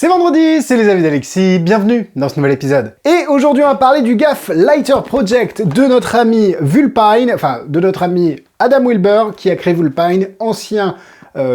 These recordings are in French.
C'est vendredi, c'est les amis d'Alexis, bienvenue dans ce nouvel épisode. Et aujourd'hui on va parler du Gaff Lighter Project de notre ami Vulpine, enfin de notre ami Adam Wilber qui a créé Vulpine, ancien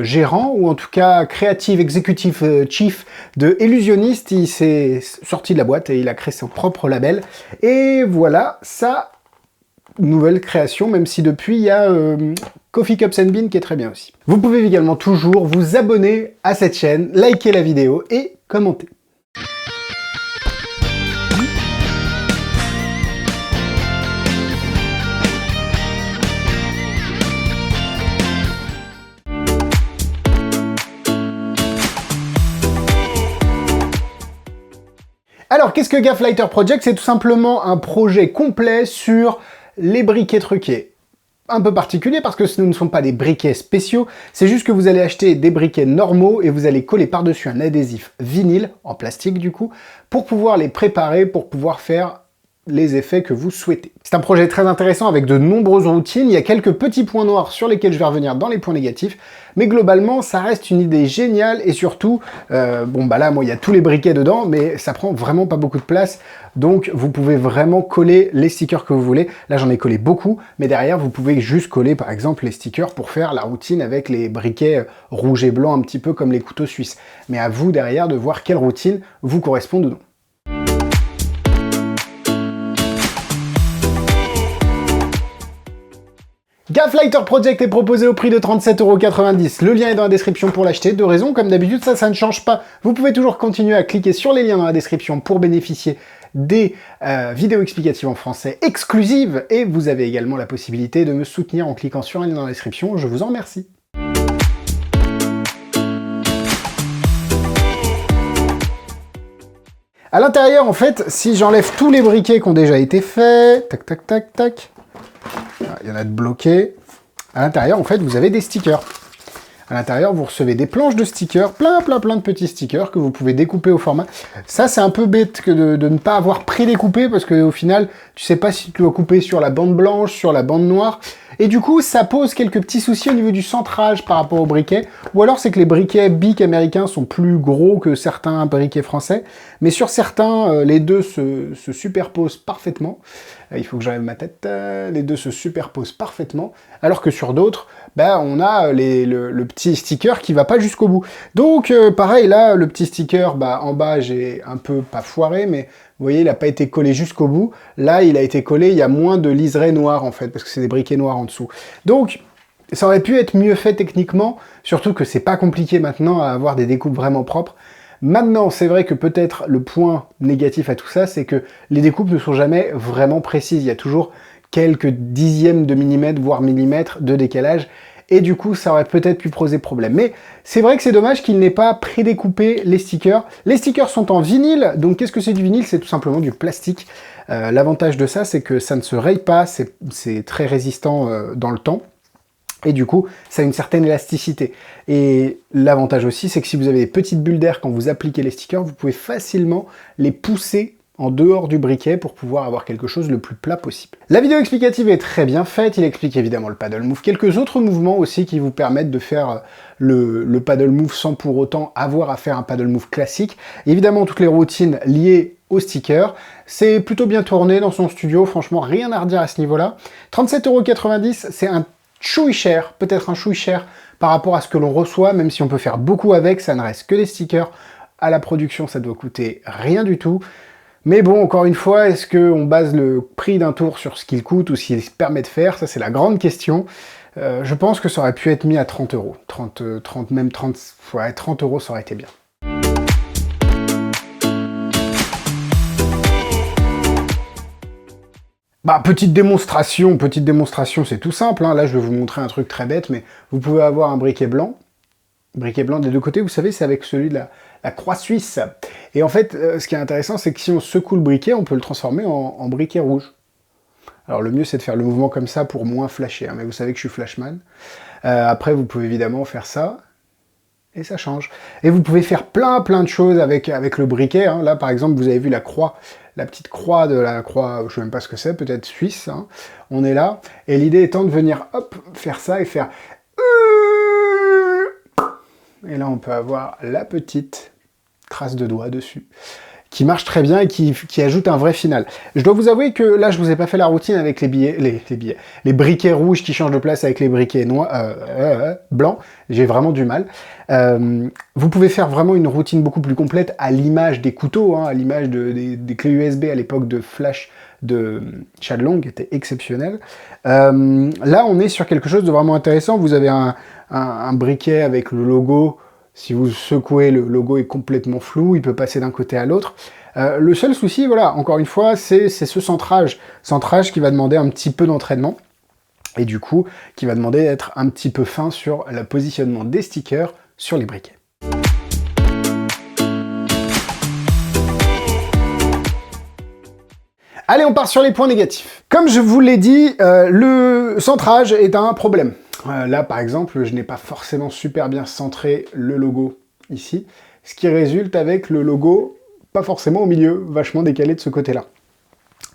gérant ou en tout cas creative executive chief de Illusionist. Il s'est sorti de la boîte et il a créé son propre label. Et voilà, sa nouvelle création, même si depuis il y a Coffee Cups and Bean qui est très bien aussi. Vous pouvez également toujours vous abonner à cette chaîne, liker la vidéo et commenter. Alors, qu'est-ce que Gaff Lighter Project? C'est tout simplement un projet complet sur les briquets truqués. Un peu particulier parce que ce ne sont pas des briquets spéciaux, c'est juste que vous allez acheter des briquets normaux et vous allez coller par-dessus un adhésif vinyle, en plastique du coup, pour pouvoir les préparer, pour pouvoir faire les effets que vous souhaitez. C'est un projet très intéressant avec de nombreuses routines, il y a quelques petits points noirs sur lesquels je vais revenir dans les points négatifs, mais globalement ça reste une idée géniale et surtout, bon bah là moi il y a tous les briquets dedans, mais ça prend vraiment pas beaucoup de place, donc vous pouvez vraiment coller les stickers que vous voulez. Là j'en ai collé beaucoup, mais derrière vous pouvez juste coller par exemple les stickers pour faire la routine avec les briquets rouges et blancs un petit peu comme les couteaux suisses. Mais à vous derrière de voir quelle routine vous correspond ou non. Gaff Lighter Project est proposé au prix de 37,90 €. Le lien est dans la description pour l'acheter. Deux raisons, comme d'habitude, ça ne change pas. Vous pouvez toujours continuer à cliquer sur les liens dans la description pour bénéficier des vidéos explicatives en français exclusives. Et vous avez également la possibilité de me soutenir en cliquant sur un lien dans la description. Je vous en remercie. À l'intérieur, en fait, si j'enlève tous les briquets qui ont déjà été faits, tac, tac, tac, tac, il y en a de bloqués. À l'intérieur, en fait, vous avez des stickers. À l'intérieur, vous recevez des planches de stickers, plein de petits stickers que vous pouvez découper au format. Ça, c'est un peu bête que de ne pas avoir prédécoupé parce qu'au final, tu sais pas si tu dois couper sur la bande blanche, sur la bande noire. Et du coup, ça pose quelques petits soucis au niveau du centrage par rapport aux briquets. Ou alors, c'est que les briquets Bic américains sont plus gros que certains briquets français. Mais sur certains, les deux se superposent parfaitement. Il faut que j'enlève ma tête. Les deux se superposent parfaitement. Alors que sur d'autres, bah, on a le petit sticker qui va pas jusqu'au bout. Donc, pareil, là, le petit sticker, bah, en bas, j'ai un peu, pas foiré, mais vous voyez, il n'a pas été collé jusqu'au bout. Là, il a été collé, il y a moins de liseré noir, en fait, parce que c'est des briquets noirs en dessous. Donc, ça aurait pu être mieux fait techniquement, surtout que c'est pas compliqué maintenant à avoir des découpes vraiment propres. Maintenant, c'est vrai que peut-être le point négatif à tout ça, c'est que les découpes ne sont jamais vraiment précises. Il y a toujours quelques dixièmes de millimètres, voire millimètres de décalage. Et du coup, ça aurait peut-être pu poser problème. Mais c'est vrai que c'est dommage qu'il n'ait pas prédécoupé les stickers. Les stickers sont en vinyle, donc qu'est-ce que c'est du vinyle? C'est tout simplement du plastique. L'avantage de ça, c'est que ça ne se raye pas, c'est très résistant dans le temps. Et du coup, ça a une certaine élasticité. Et l'avantage aussi, c'est que si vous avez des petites bulles d'air quand vous appliquez les stickers, vous pouvez facilement les pousser en dehors du briquet pour pouvoir avoir quelque chose le plus plat possible. La vidéo explicative est très bien faite, il explique évidemment le paddle move, quelques autres mouvements aussi qui vous permettent de faire le paddle move sans pour autant avoir à faire un paddle move classique. Évidemment, toutes les routines liées au sticker. C'est plutôt bien tourné dans son studio, franchement, rien à redire à ce niveau-là. 37,90 €, c'est un chouï cher, peut-être un chouï cher par rapport à ce que l'on reçoit, même si on peut faire beaucoup avec, ça ne reste que des stickers. À la production, ça doit coûter rien du tout. Mais bon, encore une fois, est-ce qu'on base le prix d'un tour sur ce qu'il coûte ou s'il se permet de faire? Ça, c'est la grande question. Je pense que ça aurait pu être mis à 30 €. 30, même 30, ouais, 30 €, ça aurait été bien. Bah, petite démonstration, c'est tout simple, hein. Là, je vais vous montrer un truc très bête, mais vous pouvez avoir un briquet blanc des deux côtés, vous savez, c'est avec celui de la croix suisse. Et en fait, ce qui est intéressant, c'est que si on secoue le briquet, on peut le transformer en briquet rouge. Alors le mieux, c'est de faire le mouvement comme ça pour moins flasher, hein, mais vous savez que je suis flashman. Après, vous pouvez évidemment faire ça, et ça change. Et vous pouvez faire plein de choses avec le briquet, hein. Là, par exemple, vous avez vu la croix, la petite croix de la croix, je sais même pas ce que c'est, peut-être suisse, hein. On est là, et l'idée étant de venir, hop, faire ça et faire... Et là, on peut avoir la petite trace de doigt dessus, qui marche très bien et qui ajoute un vrai final. Je dois vous avouer que là, je vous ai pas fait la routine avec les briquets rouges qui changent de place avec les briquets blancs. J'ai vraiment du mal. Vous pouvez faire vraiment une routine beaucoup plus complète à l'image des couteaux, hein, à l'image des clés USB à l'époque de Flash de Shadlong, qui était exceptionnel. Là, on est sur quelque chose de vraiment intéressant. Vous avez un briquet avec le logo. Si vous secouez, le logo est complètement flou, il peut passer d'un côté à l'autre. Le seul souci, voilà, encore une fois, c'est ce centrage qui va demander un petit peu d'entraînement, et du coup, qui va demander d'être un petit peu fin sur le positionnement des stickers sur les briquets. Allez, on part sur les points négatifs. Comme je vous l'ai dit, le centrage est un problème. Là, par exemple, je n'ai pas forcément super bien centré le logo ici, ce qui résulte avec le logo pas forcément au milieu, vachement décalé de ce côté-là.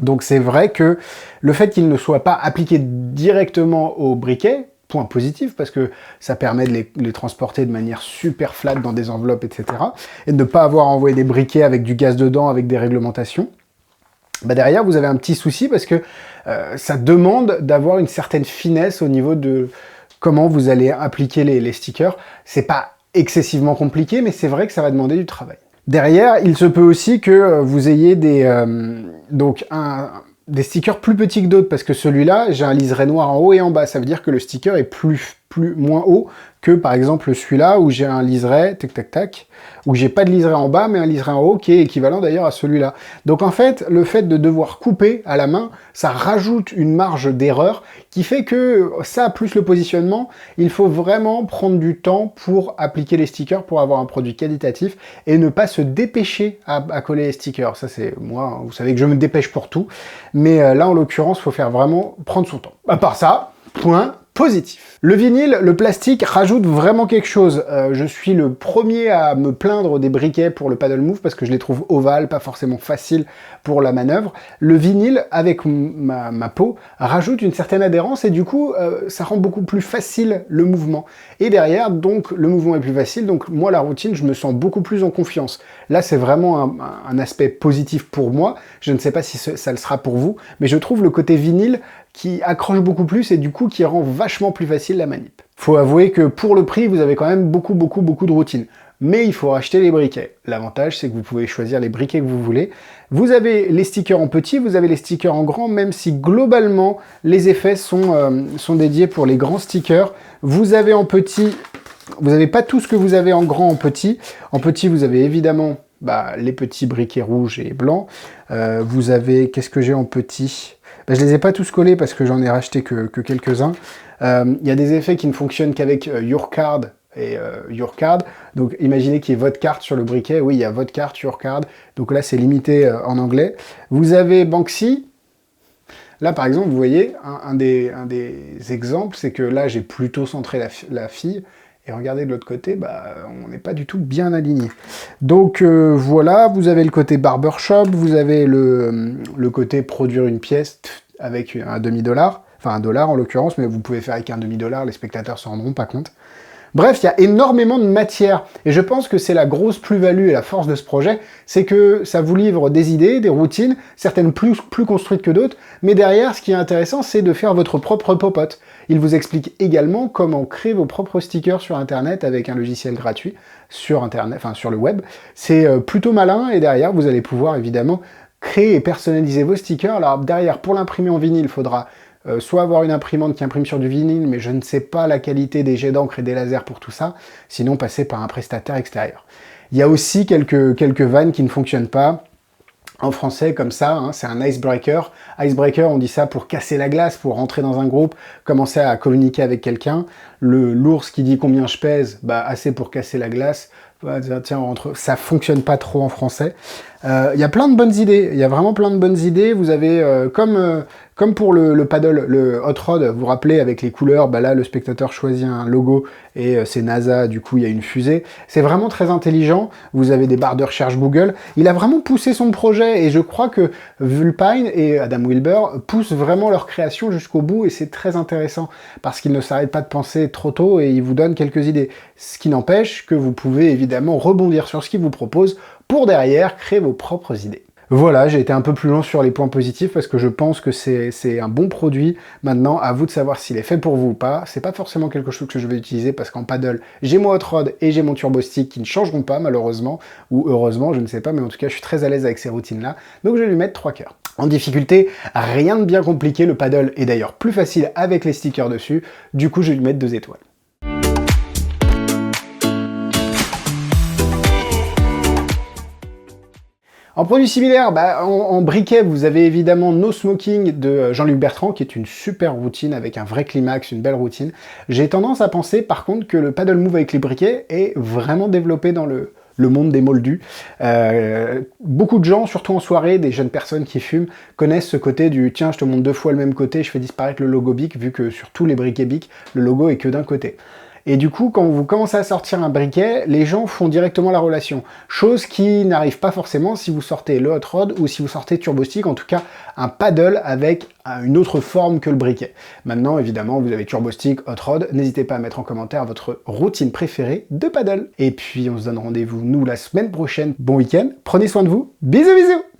Donc c'est vrai que le fait qu'il ne soit pas appliqué directement au briquet, point positif, parce que ça permet de les transporter de manière super flat dans des enveloppes, etc. Et de ne pas avoir envoyé des briquets avec du gaz dedans, avec des réglementations. Bah derrière, vous avez un petit souci parce que ça demande d'avoir une certaine finesse au niveau de comment vous allez appliquer les stickers. C'est pas excessivement compliqué, mais c'est vrai que ça va demander du travail. Derrière, il se peut aussi que vous ayez des stickers plus petits que d'autres, parce que celui-là, j'ai un liseré noir en haut et en bas. Ça veut dire que le sticker est moins haut que, par exemple, celui-là, où j'ai un liseré, tac, tac, tac, où j'ai pas de liseré en bas, mais un liseré en haut, qui est équivalent d'ailleurs à celui-là. Donc en fait, le fait de devoir couper à la main, ça rajoute une marge d'erreur, qui fait que ça, plus le positionnement, il faut vraiment prendre du temps pour appliquer les stickers, pour avoir un produit qualitatif, et ne pas se dépêcher à coller les stickers. Ça, c'est moi, vous savez que je me dépêche pour tout, mais là, en l'occurrence, il faut faire vraiment prendre son temps. À part ça, point positif. Le vinyle, le plastique, rajoute vraiment quelque chose. Je suis le premier à me plaindre des briquets pour le paddle move parce que je les trouve ovales, pas forcément faciles pour la manœuvre. Le vinyle, avec ma peau, rajoute une certaine adhérence et du coup, ça rend beaucoup plus facile le mouvement. Et derrière, donc, le mouvement est plus facile, donc moi, la routine, je me sens beaucoup plus en confiance. Là, c'est vraiment un aspect positif pour moi. Je ne sais pas si ça le sera pour vous, mais je trouve le côté vinyle qui accroche beaucoup plus et du coup qui rend vachement plus facile la manip. Faut avouer que pour le prix, vous avez quand même beaucoup de routines. Mais il faut racheter les briquets. L'avantage, c'est que vous pouvez choisir les briquets que vous voulez. Vous avez les stickers en petit, vous avez les stickers en grand, même si globalement, les effets sont dédiés pour les grands stickers. Vous avez en petit, vous n'avez pas tout ce que vous avez en grand en petit. En petit, vous avez évidemment les petits briquets rouges et blancs. Vous avez, qu'est-ce que j'ai en petit ? Je les ai pas tous collés parce que j'en ai racheté que quelques-uns. Il y a des effets qui ne fonctionnent qu'avec Your Card et Your Card. Donc imaginez qu'il y ait votre carte sur le briquet. Oui, il y a votre carte, Your Card. Donc là, c'est limité en anglais. Vous avez Banksy. Là, par exemple, vous voyez, un des exemples, c'est que là, j'ai plutôt centré la fille. Et regardez de l'autre côté, on n'est pas du tout bien aligné. Donc voilà, vous avez le côté barbershop, vous avez le côté produire une pièce avec un demi-dollar, enfin $1 en l'occurrence, mais vous pouvez faire avec un demi-dollar, les spectateurs s'en rendront pas compte. Bref, il y a énormément de matière, et je pense que c'est la grosse plus-value et la force de ce projet, c'est que ça vous livre des idées, des routines, certaines plus construites que d'autres, mais derrière, ce qui est intéressant, c'est de faire votre propre popote. Il vous explique également comment créer vos propres stickers sur Internet avec un logiciel gratuit sur Internet, enfin sur le web. C'est plutôt malin, et derrière, vous allez pouvoir évidemment créer et personnaliser vos stickers. Alors derrière, pour l'imprimer en vinyle, il faudra soit avoir une imprimante qui imprime sur du vinyle, mais je ne sais pas la qualité des jets d'encre et des lasers pour tout ça, sinon passer par un prestataire extérieur. Il y a aussi quelques vannes qui ne fonctionnent pas, en français comme ça, hein, c'est un icebreaker. Icebreaker, on dit ça pour casser la glace, pour rentrer dans un groupe, commencer à communiquer avec quelqu'un. L'ours qui dit combien je pèse, assez pour casser la glace. Tiens, ça fonctionne pas trop en français. Il y a plein de bonnes idées, il y a vraiment plein de bonnes idées. Vous avez, comme pour le paddle, le hot rod, vous vous rappelez, avec les couleurs, bah là, le spectateur choisit un logo, et c'est NASA, du coup, il y a une fusée. C'est vraiment très intelligent. Vous avez des barres de recherche Google. Il a vraiment poussé son projet, et je crois que Vulpine et Adam Wilber poussent vraiment leur création jusqu'au bout, et c'est très intéressant, parce qu'ils ne s'arrêtent pas de penser trop tôt, et ils vous donnent quelques idées. Ce qui n'empêche que vous pouvez évidemment rebondir sur ce qu'ils vous proposent, pour derrière créer vos propres idées. Voilà, j'ai été un peu plus long sur les points positifs parce que je pense que c'est un bon produit. Maintenant, à vous de savoir s'il est fait pour vous ou pas. C'est pas forcément quelque chose que je vais utiliser parce qu'en paddle, j'ai mon hot rod et j'ai mon turbo stick qui ne changeront pas malheureusement, ou heureusement, je ne sais pas, mais en tout cas, je suis très à l'aise avec ces routines-là. Donc je vais lui mettre 3 cœurs. En difficulté, rien de bien compliqué, le paddle est d'ailleurs plus facile avec les stickers dessus. Du coup, je vais lui mettre 2 étoiles. En produits similaires, en briquet, vous avez évidemment No Smoking de Jean-Luc Bertrand, qui est une super routine avec un vrai climax, une belle routine. J'ai tendance à penser, par contre, que le paddle move avec les briquets est vraiment développé dans le monde des moldus. Beaucoup de gens, surtout en soirée, des jeunes personnes qui fument, connaissent ce côté du « tiens, je te montre 2 fois le même côté, je fais disparaître le logo Bic », vu que sur tous les briquets Bic, le logo est que d'un côté. Et du coup, quand vous commencez à sortir un briquet, les gens font directement la relation. Chose qui n'arrive pas forcément si vous sortez le hot rod ou si vous sortez turbo stick, en tout cas un paddle avec une autre forme que le briquet. Maintenant, évidemment, vous avez turbo stick, hot rod, n'hésitez pas à mettre en commentaire votre routine préférée de paddle. Et puis, on se donne rendez-vous, nous, la semaine prochaine. Bon week-end, prenez soin de vous, bisous bisous!